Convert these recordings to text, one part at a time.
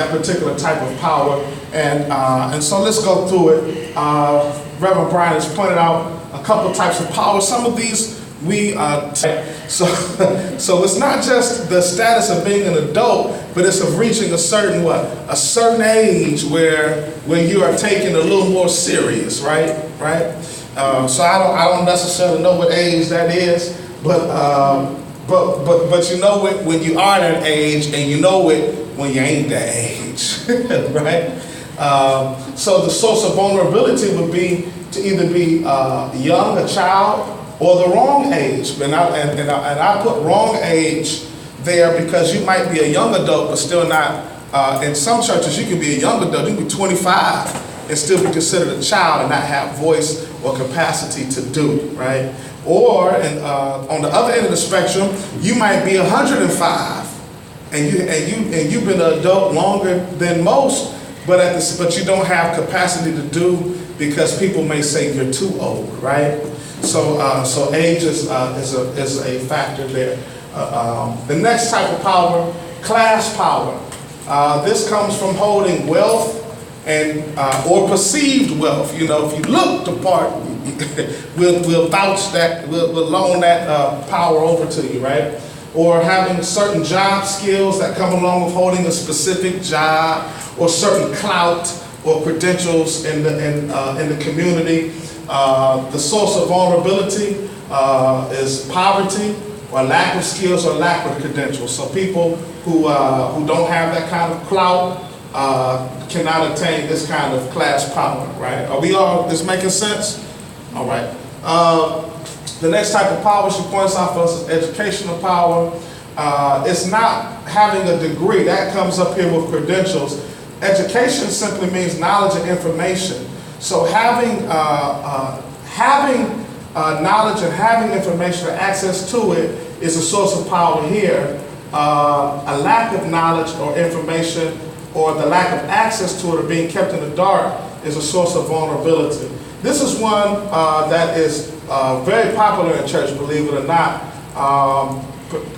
that particular type of power. And so let's go through it. Reverend Brian has pointed out a couple types of power. Some of these we so it's not just the status of being an adult, but it's of reaching a certain age where you are taken a little more serious, right? So I don't necessarily know what age that is, but you know it when you are that age, and you know it when you ain't that age, right? So the source of vulnerability would be to either be young, a child, or the wrong age. And I put wrong age there because you might be a young adult, but still not. In some churches, you can be a young adult. You can be 25 and still be considered a child and not have voice or capacity to do, right? Or on the other end of the spectrum, you might be 105 and you've been an adult longer than most, but you don't have capacity to do because people may say you're too old, right? So age is a factor there. The next type of power, class power. This comes from holding wealth and or perceived wealth. You know, if you look the part, we'll vouch that, we'll loan that power over to you, right? Or having certain job skills that come along with holding a specific job, or certain clout or credentials in the community. The source of vulnerability is poverty, or lack of skills, or lack of credentials. So people who don't have that kind of clout cannot attain this kind of class power, right? Are we all, this making sense? All right. The next type of power she points out for us is educational power. It's not having a degree. That comes up here with credentials. Education simply means knowledge and information. So having knowledge and having information or access to it is a source of power here. A lack of knowledge or information, or the lack of access to it, or being kept in the dark, is a source of vulnerability. This is one that is very popular in church, believe it or not.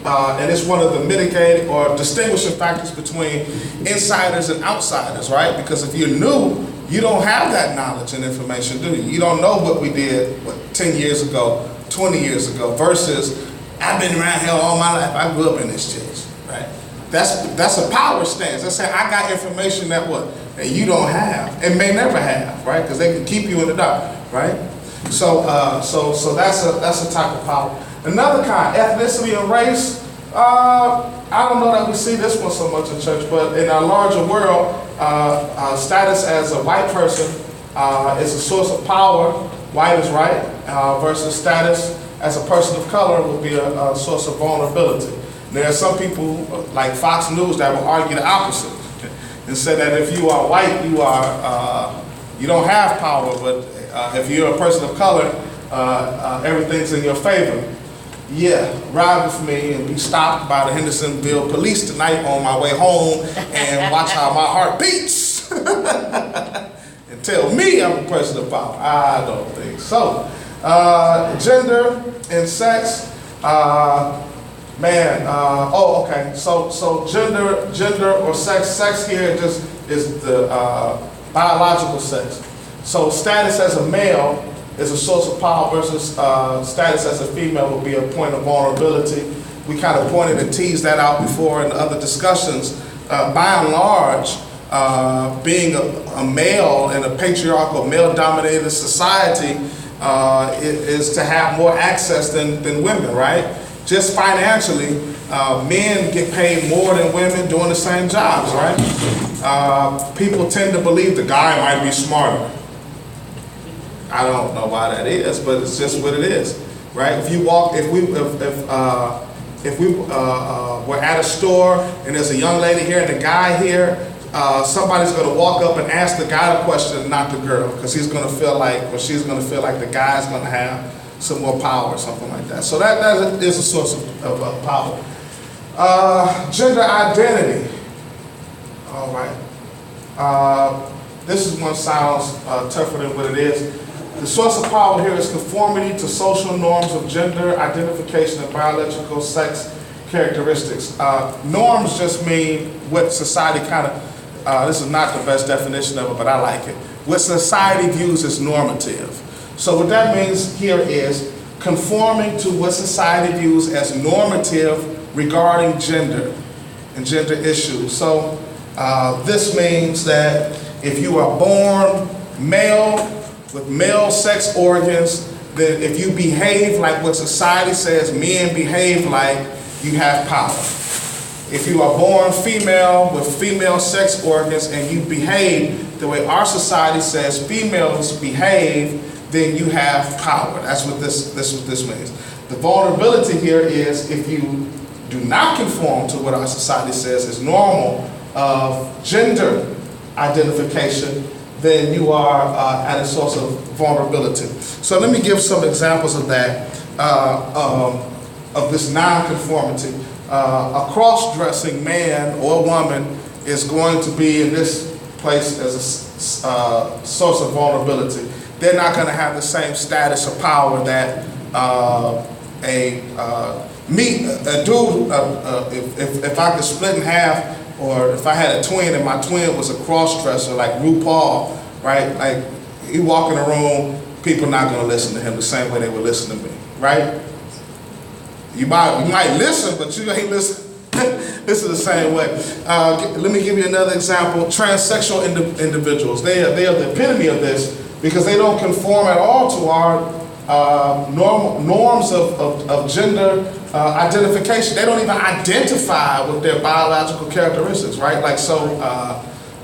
And it's one of the mitigating or distinguishing factors between insiders and outsiders, right? Because if you're new, you don't have that knowledge and information, do you? You don't know what we did 10 years ago, 20 years ago, versus I've been around here all my life. I grew up in this church, right? That's a power stance. That's saying I got information that you don't have and may never have, right? Because they can keep you in the dark, right? So that's a type of power. Another kind, ethnicity and race. I don't know that we see this one so much in church, but in our larger world, status as a white person is a source of power. White is right, versus status as a person of color would be a source of vulnerability. There are some people, like Fox News, that will argue the opposite and say that if you are white, you don't have power, but if you're a person of color, everything's in your favor. Yeah, ride with me and be stopped by the Hendersonville police tonight on my way home and watch how my heart beats and tell me I'm a person of power. I don't think so. Gender and sex, okay. So gender or sex here just is the biological sex. So status as a male is a source of power versus status as a female would be a point of vulnerability. We kind of pointed and teased that out before in other discussions. By and large, being a male in a patriarchal, male-dominated society is to have more access than women, right? Just financially, men get paid more than women doing the same jobs, right? People tend to believe the guy might be smarter. I don't know why that is, but it's just what it is, right? If we were at a store and there's a young lady here and a guy here, somebody's going to walk up and ask the guy the question, not the girl, because he's going to feel like, or she's going to feel like the guy's going to have some more power or something like that. So that is a source of power. Gender identity. All right. This is one sounds tougher than what it is. The source of power here is conformity to social norms of gender identification and biological sex characteristics. Norms just mean what society kind of this is not the best definition of it, but I like it. What society views as normative. So what that means here is conforming to what society views as normative regarding gender and gender issues. So this means that if you are born male with male sex organs, then if you behave like what society says men behave like, you have power. If you are born female with female sex organs and you behave the way our society says females behave, then you have power. That's what this means. The vulnerability here is if you do not conform to what our society says is normal of gender identification, then you are at a source of vulnerability. So let me give some examples of that, of this non-conformity. A cross-dressing man or woman is going to be in this place as a source of vulnerability. They're not going to have the same status or power that a dude, if I could split in half, or if I had a twin and my twin was a cross-dresser like RuPaul, right? Like, you walk in a room, people not going to listen to him the same way they would listen to me, right? You might listen, but you ain't listen. This is the same way. Let me give you another example. Transsexual individuals. They are the epitome of this because they don't conform at all to our norms of gender identification. They don't even identify with their biological characteristics, right? Like, so,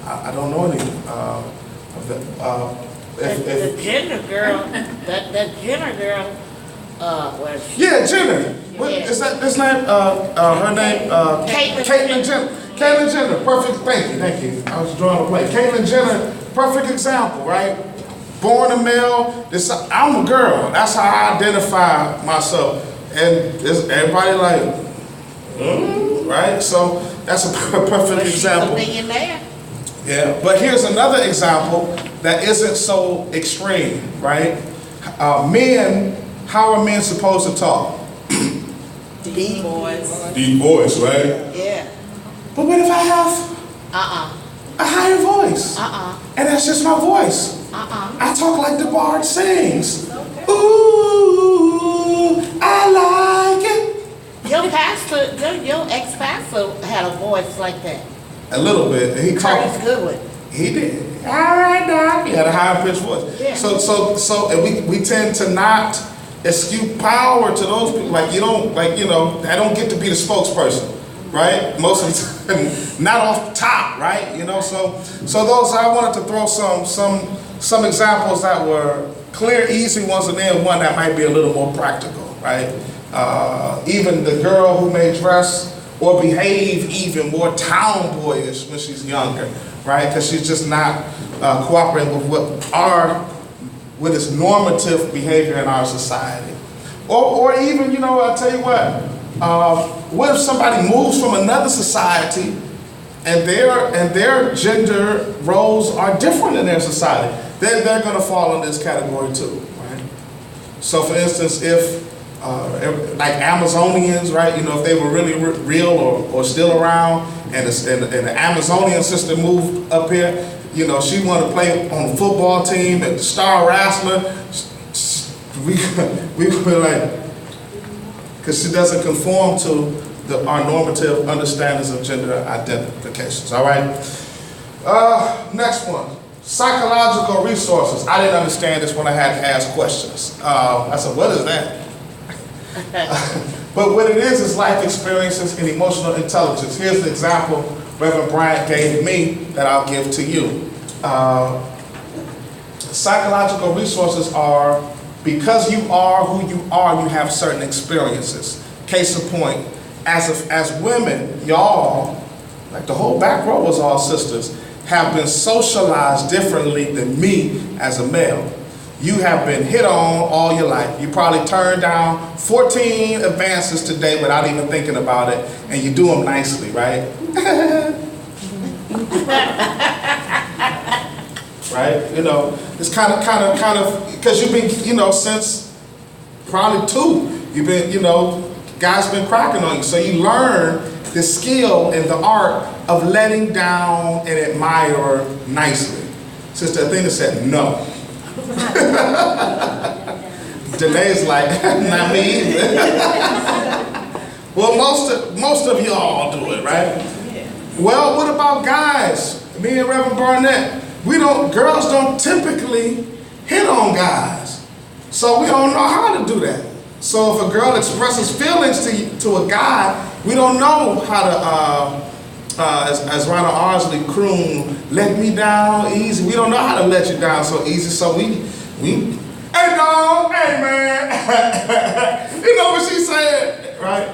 I don't know any of them. The gender girl, that gender girl, yeah, Jenner. What is that? This name? Her name? Caitlyn Jenner. Caitlyn Jenner. Perfect. Thank you. I was drawing a play. Caitlyn Jenner. Perfect example, right? Born a male. I'm a girl. That's how I identify myself. And everybody like, right? So that's a perfect example. Yeah. But here's another example that isn't so extreme, right? Men. How are men supposed to talk? Deep voice. Deep voice, right? Yeah. But what if I have a higher voice? And that's just my voice. I talk like the bard sings. Okay. Ooh, I like it. Your ex-pastor had a voice like that. A little bit. He Curtis Goodwin. He did. All right, Doc. He had a higher pitched voice. Yeah. So and we tend to not eschew power to those people. Like, you don't, I don't get to be the spokesperson, right? Most of the time, not off the top, right? So those, I wanted to throw some examples that were clear, easy ones, and then one that might be a little more practical, right? Even the girl who may dress or behave even more tomboyish when she's younger, right? Because she's just not cooperating with what is normative behavior in our society. Or even, I'll tell you what if somebody moves from another society and their gender roles are different in their society, then they're going to fall in this category too, right? So for instance, if like Amazonians, right? If they were really real or still around, and the Amazonian sister moved up here, she wanted to play on the football team and star wrestler. We were like, because she doesn't conform to our normative understandings of gender identifications. All right. Next one. Psychological resources. I didn't understand this when I had to ask questions. I said, what is that? But what it is life experiences and emotional intelligence. Here's the example Reverend Bryant gave me that I'll give to you. Psychological resources are, because you are who you are, you have certain experiences. Case in point, as women, y'all, like the whole back row was all sisters, have been socialized differently than me as a male. You have been hit on all your life. You probably turned down 14 advances today without even thinking about it, and you do them nicely, right? Right? It's kind of, because you've been, since probably 2, you've been, God's been cracking on you. So you learn the skill and the art of letting down and admire nicely. Sister Athena said no. Danae's like, not me either. Well, most of y'all do it, right? Well, what about guys? Me and Reverend Barnett, girls don't typically hit on guys. So we don't know how to do that. So if a girl expresses feelings to a guy, we don't know how to, as Ronald Arsley crooned, let me down easy. We don't know how to let you down so easy. So we hey dog, hey man. You know what she said, right?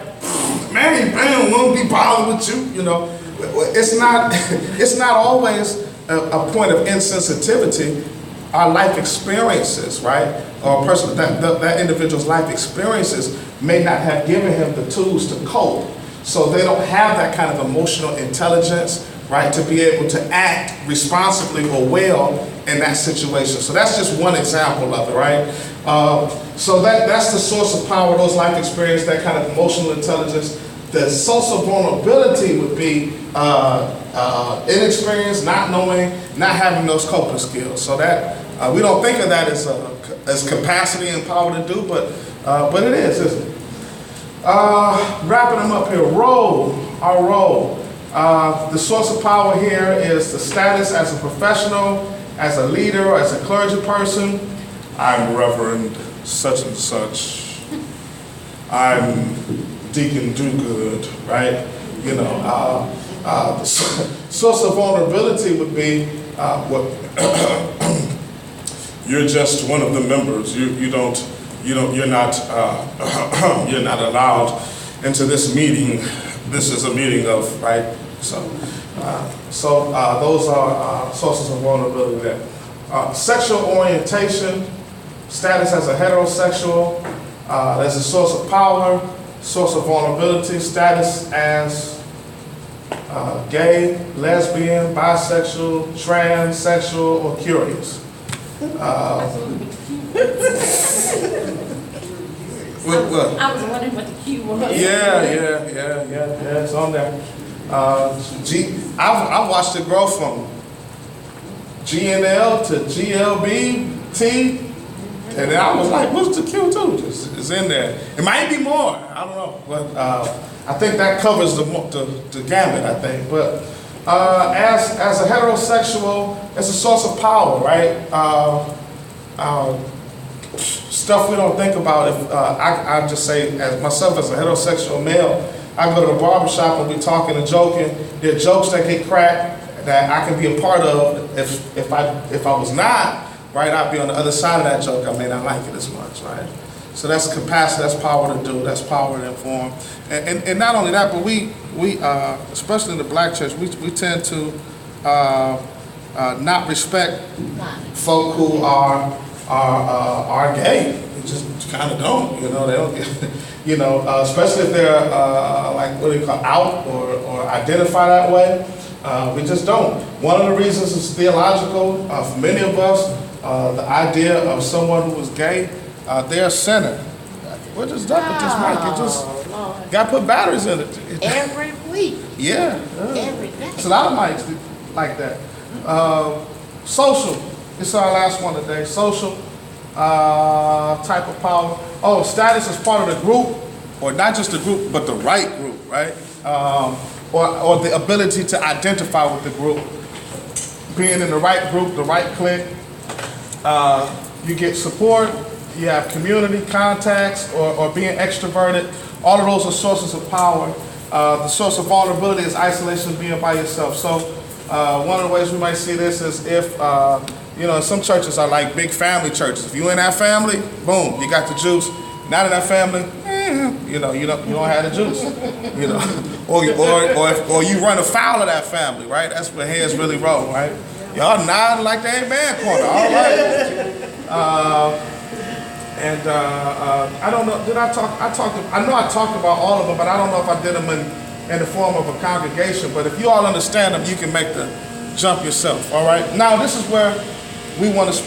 Man, won't be bothered with you, you know. It's not always a point of insensitivity. Our life experiences, right? Or a person, that individual's life experiences may not have given him the tools to cope. So they don't have that kind of emotional intelligence, right? To be able to act responsibly or well in that situation. So that's just one example of it, right? So that's the source of power, those life experiences, that kind of emotional intelligence. The source of vulnerability would be inexperience, not knowing, not having those coping skills. So that we don't think of that as capacity and power to do, but it is, isn't it? Wrapping them up here. Our role. The source of power here is the status as a professional, as a leader, as a clergy person. I'm Reverend such and such. I'm Deacon Do-Good, right? You know, the source of vulnerability would be what you're just one of the members. You're not allowed into this meeting. This is a meeting of, right? So those are sources of vulnerability there. Sexual orientation, status as a heterosexual, as a source of power, source of vulnerability, status as gay, lesbian, bisexual, transsexual, or curious. What? I was wondering what the Q was. Yeah, it's on there. I've watched it grow from GNL to GLBT, and then I was like, what's the Q too? It's in there. It might be more, I don't know, but I think that covers the gamut, I think. But as a heterosexual, it's a source of power, right? Stuff we don't think about. If I just say, as myself as a heterosexual male, I go to the barbershop and we talking and joking. There are jokes that get cracked that I can be a part of. If I was not, right, I'd be on the other side of that joke. I may not like it as much, right? So that's capacity, that's power to do, that's power to inform. And not only that, but we especially in the black church, we tend to not respect folk who are gay. We just kind of don't, you know. They don't get, you know, especially if they're like what do you call out or identify that way. We just don't. One of the reasons is theological. For many of us, the idea of someone who is gay, they're a sinner. What is that with this mic? It just got to put batteries in it. Every week. Yeah. Every day. It's a lot of mics like that. Social. This is our last one today. Social type of power. Oh, status is part of the group, or not just the group, but the right group, right? Or the ability to identify with the group. Being in the right group, the right clique. You get support, you have community contacts, or being extroverted. All of those are sources of power. The source of vulnerability is isolation, being by yourself. So one of the ways we might see this is if, you know, some churches are like big family churches. If you're in that family, boom, you got the juice. Not in that family, you know, you don't have the juice, you know. Or you run afoul of that family, right? That's where heads really roll, right? Y'all nodding like they ain't band corner, all right. I don't know, I know I talked about all of them, but I don't know if I did them in the form of a congregation. But if you all understand them, you can make the jump yourself, all right? Now, this is where we want to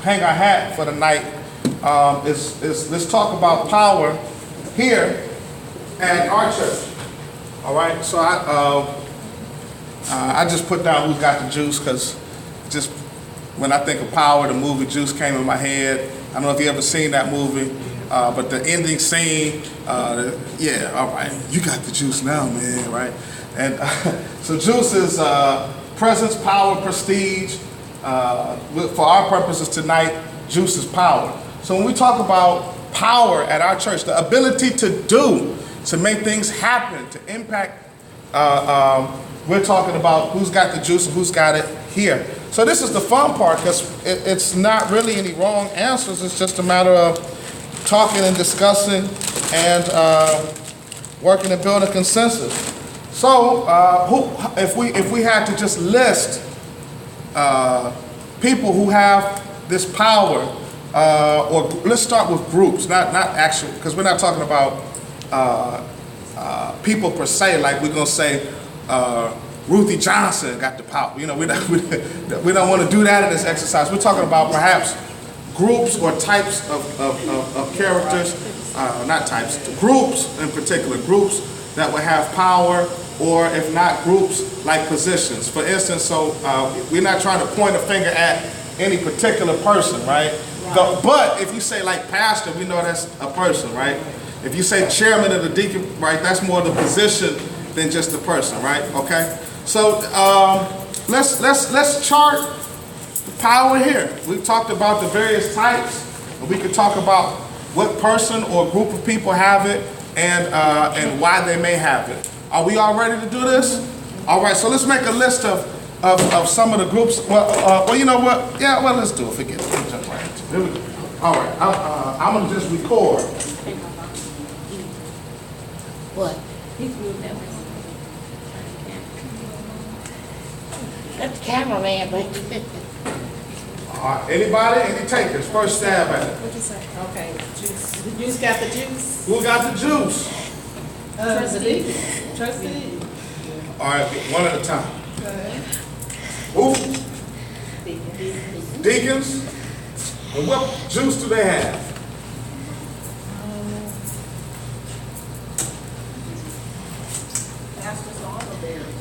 hang our hat for the night. Let's talk about power here at our church. All right, so I just put down who's got the juice because just when I think of power, the movie Juice came in my head. I don't know if you ever seen that movie, but the ending scene, yeah, all right, you got the juice now, man, right? And so juice is presence, power, prestige. For our purposes tonight, juice is power. So when we talk about power at our church, the ability to do, to make things happen, to impact, we're talking about who's got the juice and who's got it here. So this is the fun part because it's not really any wrong answers. It's just a matter of talking and discussing and working and building consensus. So if we had to just list people who have this power, or let's start with groups, not actual, because we're not talking about people per se, like we're gonna say Ruthie Johnson got the power. You know, we don't want to do that in this exercise. We're talking about perhaps groups or types of characters, not types, groups in particular, groups that would have power, or if not groups, like positions. For instance, so we're not trying to point a finger at any particular person, right? But if you say like pastor, we know that's a person, right? If you say chairman of the deacon, right, that's more the position than just the person, right? Okay. So let's chart the power here. We've talked about the various types, and we could talk about what person or group of people have it and why they may have it. Are we all ready to do this? All right. So let's make a list of some of the groups. Well, you know what? Yeah. Well, let's do it. Forget it. Let's jump right into it. Here we go. All right. I'm gonna just record. What? That's the cameraman, but All right. Anybody? Any takers? First stab at it. What'd you say? Okay, juice. The juice got the juice? Who got the juice? Trustee. Trustee. All right. One at a time. Okay. Who? Deacons. And what juice do they have? Pastor's armor bearer.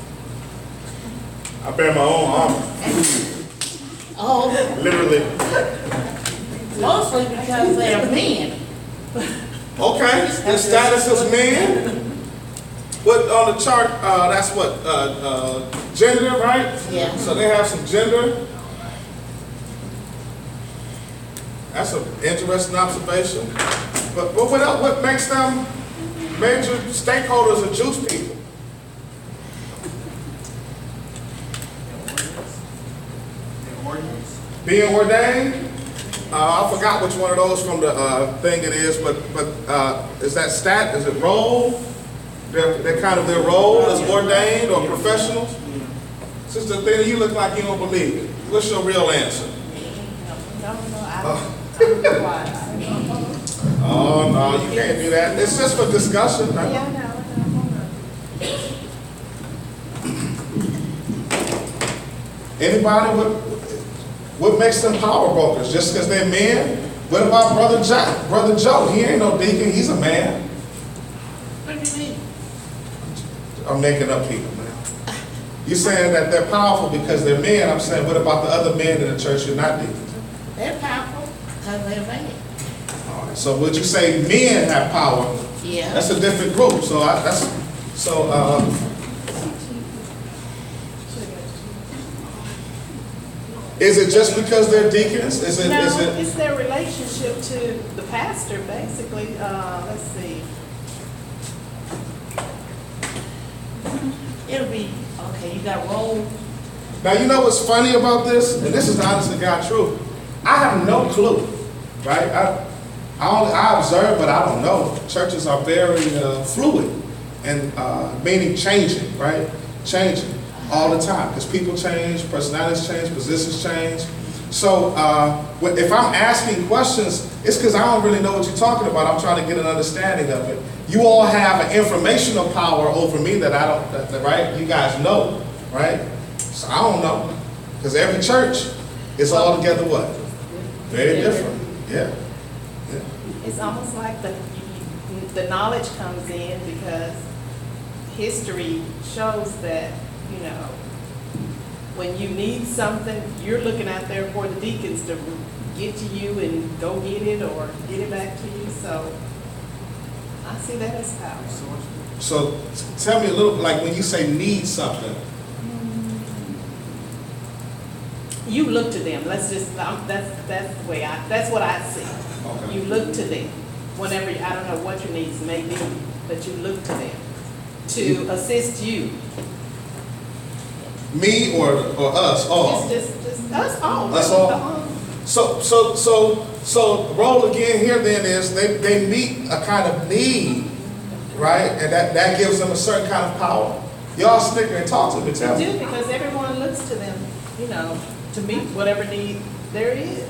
I bear my own armor. oh, Literally. mostly because they're men. Okay. The status is men. What on the chart? That's what gender, right? Yeah. So they have some gender. That's an interesting observation. But what makes them major stakeholders of Jewish people? Being ordained. I forgot which one of those from the thing it is, but is that stat? Is it role? They're kind of their role as ordained or professionals. Sister Athena, you look like you don't believe it. What's your real answer? Oh no, you can't do that. It's just for discussion. Right? Yeah, I know. Anybody? What makes them power brokers? Just because they're men? What about Brother Joe? He ain't no deacon. He's a man. What do you mean? I'm making up people, man. You're saying that they're powerful because they're men. I'm saying, what about the other men in the church who are not deacons? They're powerful because they're men. All right. So would you say men have power? Yeah. That's a different group. So is it just because they're deacons? Is it? It's their relationship to the pastor, basically. Let's see. It'll be, okay, you got roll. Now, you know what's funny about this? And this is the honest to God truth. I have no clue, right? I observe, but I don't know. Churches are very fluid and meaning changing, right? Changing all the time because people change, personalities change, positions change. So if I'm asking questions, it's because I don't really know what you're talking about. I'm trying to get an understanding of it. You all have an informational power over me that I don't, right? You guys know, right? So I don't know. Because every church is altogether what? Very different. Yeah. It's almost like the knowledge comes in because history shows that, you know, when you need something, you're looking out there for the deacons to get to you and go get it or get it back to you. So I see that as power. So tell me a little, like when you say need something. You look to them. Let's just, that's the way that's what I see. Okay. You look to them whenever, I don't know what your needs may be, but you look to them to assist you. Me or us all? Just us all. Us all? So role again here then is they meet a kind of need, right? And that gives them a certain kind of power. Y'all snicker and talk to me, tell They me. do, because everyone looks to them, you know, to meet whatever need there is.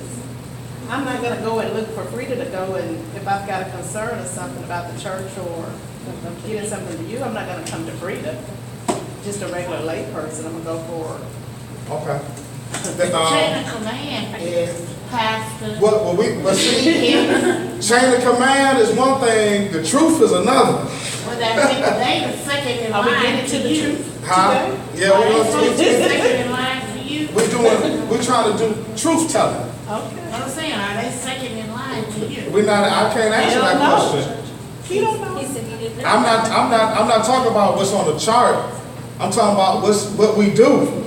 I'm not gonna go and look for Frida to go, and if I've got a concern or something about the church or getting something to you, I'm not gonna come to Frida, just a regular lay person. I'm gonna go for. Okay. The chain of command is pastor. Well, see, chain of command is one thing, the truth is another. Well, they the second in Are we line getting to the you. truth Huh? today? Yeah, we're They going supposed to be to second in line for you. we're trying to do truth telling. Okay. I'm saying, are they second in line for you? I can't answer that Hell no. question. You don't know. I'm not talking about what's on the chart. I'm talking about what we do.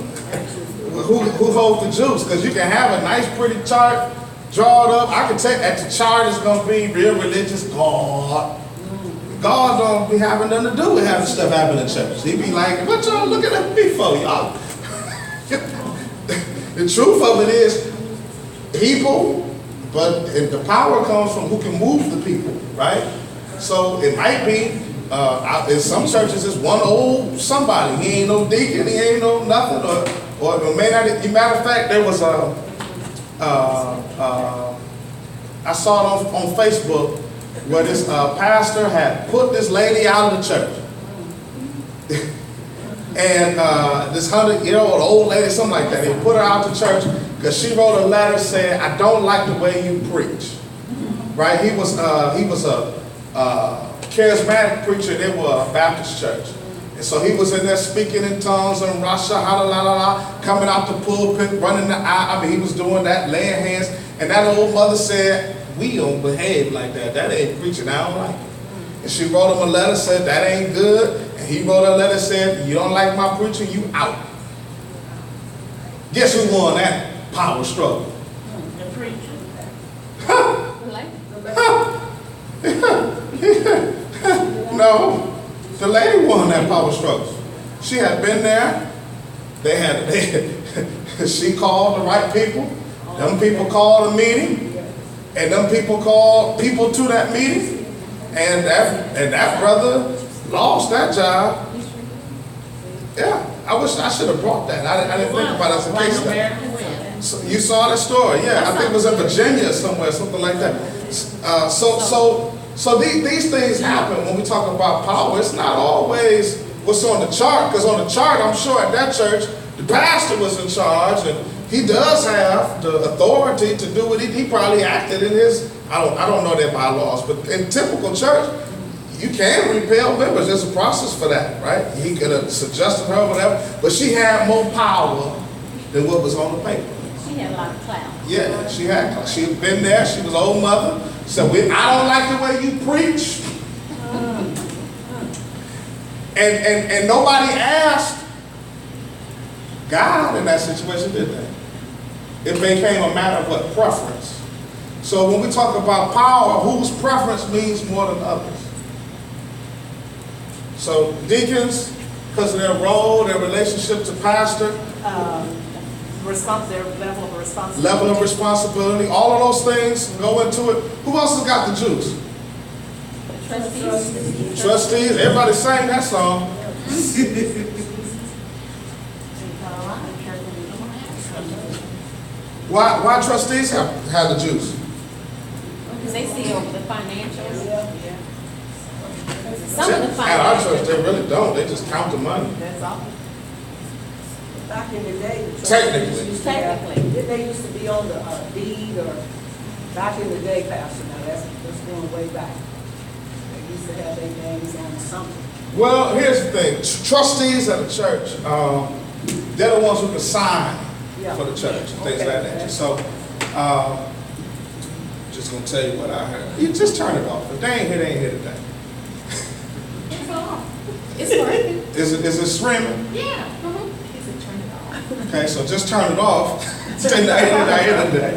Who holds the juice? Because you can have a nice, pretty chart, draw it up. I can take that the chart is going to be real religious. God don't be having nothing to do with having stuff happen in church. He be like, what y'all looking at me for, y'all? The truth of it is people, but the power comes from who can move the people, right? So it might be, in some churches, it's one old somebody. He ain't no deacon, he ain't no nothing, or matter of fact, there was I saw it on Facebook where this pastor had put this lady out of the church. And this 100-year-old old lady, something like that, he put her out the church because she wrote a letter saying, I don't like the way you preach. Right? He was a charismatic preacher. They were a Baptist church. And so he was in there speaking in tongues and Rasha, coming out the pulpit, running the aisle. I mean, he was doing that, laying hands. And that old mother said, we don't behave like that. That ain't preaching. I don't like it. And she wrote him a letter, said, that ain't good. And he wrote a letter, said, you don't like my preaching, you out. Guess who won that power struggle? The preacher. No, the lady won that power struggle. She had been there. She called the right people. Them people called a meeting, and them people called people to that meeting, and that brother lost that job. Yeah, I wish I should have brought that. I didn't think about it as a case study. So you saw that story, yeah. I think it was in Virginia somewhere, something like that. So these things happen when we talk about power. It's not always what's on the chart, because on the chart, I'm sure at that church, the pastor was in charge, and he does have the authority to do what he probably acted in his, I don't know their bylaws, but in typical church, you can repel members. There's a process for that, right? He could have suggested her or whatever, but she had more power than what was on the paper. She had a lot of clout. Yeah, she had been there. She was an old mother. So I don't like the way you preach. And nobody asked God in that situation, did they? It became a matter of what? Preference. So when we talk about power, whose preference means more than others? So deacons, because of their role, their relationship to pastor, Their level of responsibility. level of responsibility, all of those things go into it. Who else has got the juice? Trustees. Everybody sang that song. Why trustees have the juice? Because they see over the financials. Some of the At our financials. church, they really don't. They just count the money. That's all. Back in the day, the Technically. trustees used to have- Technically. Didn't they used to be on the deed or, back in the day, Pastor, now that's going way back. used to have their names on something. Well, here's the thing. Trustees at the church, they're the ones who can sign Yeah. for the church and things of that nature. So, just gonna tell you what I heard. You just turn it off. If they ain't here, they ain't here today. It's on. It's working. Is it streaming? Yeah. He said turn it off. Okay, so just turn it off. They're not here today.